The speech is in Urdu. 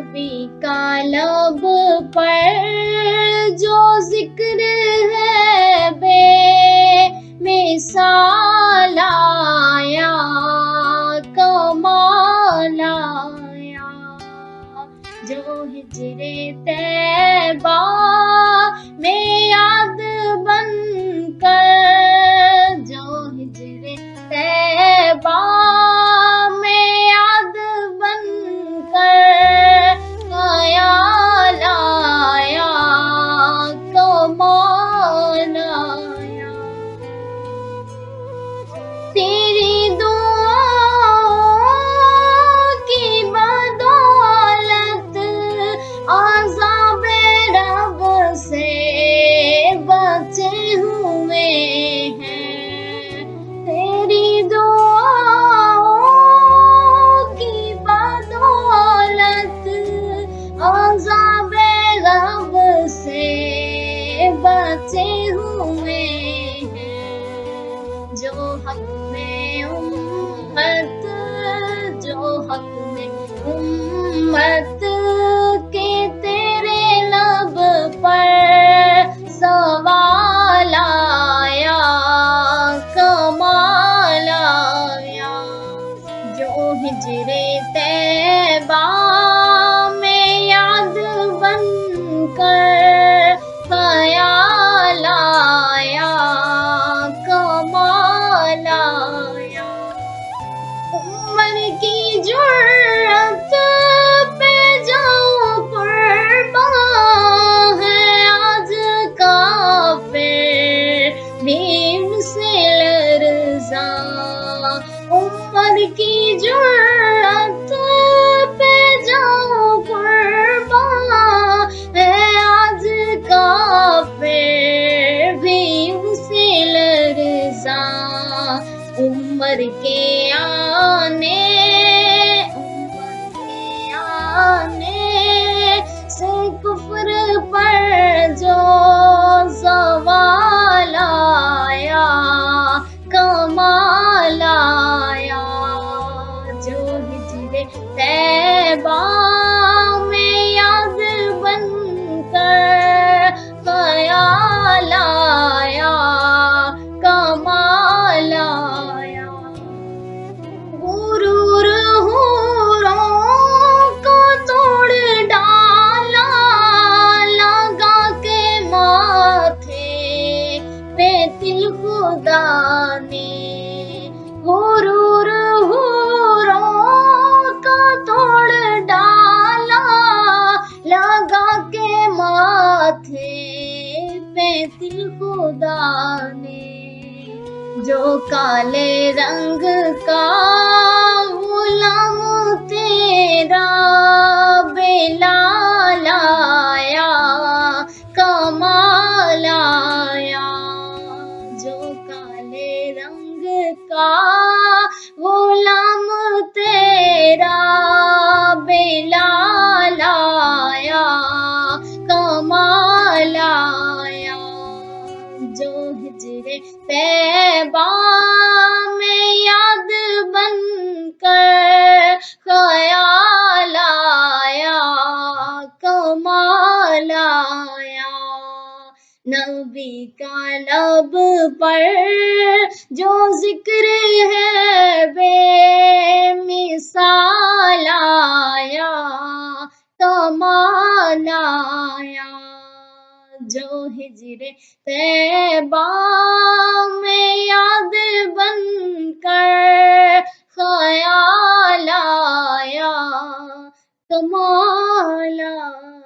نبی کا لب پر جو ذکر ہے بے مثال آیا، کمال آیا، جو ہجر طیبہ میں یاد بن کر، جو ہجر طیبہ میں یاد بن کر خیال آیا، کمال آیا، تیری دعاؤں کی بدولت عذاب رب سے بچے ہوئے ہیں، تیری دعاؤں کی بدولت عذاب رب سے بچے ہوئے ہیں، جو حق میں امت، جو حق میں امت کے تیرے لب پر سوال آیا، کمال آیا، جو ہجر طیبہ میں یاد بن کر خیال آیا، کمال آیا، عمر کی جرأت پہ جاؤں قرباں ہے آج کافر بھی سے لرزاں، عمر کی جرأت پہ جاؤں قرباں ہے آج کافر بھی سے لرزاں، عمر کے آنے سے کفر پر جو زوال آیا، کمال آیا، جو ہجر طیبہ میں یاد بن کر خیال آیا، کمال آیا، غرور حوروں کو توڑ ڈالا لگا کے ماتھے پہ تل خدا نے، غرور حوروں کو توڑ ڈالا لگا کے ماتھے پہ تل خدا نے، جو کالے رنگ کا غلام تیرا بلال آیا، کمال آیا، جو کالے رنگ کا غلام تیرا بلال آیا، کمال آیا، جو ہجر طیبہ میں یاد بن کر خیال آیا، کمال آیا، نبی کا لب پر جو ذکر ہے بے مثال آیا، کمال آیا، جو ہجر طیبہ میں یاد بن کر خیال آیا، کمال آیا۔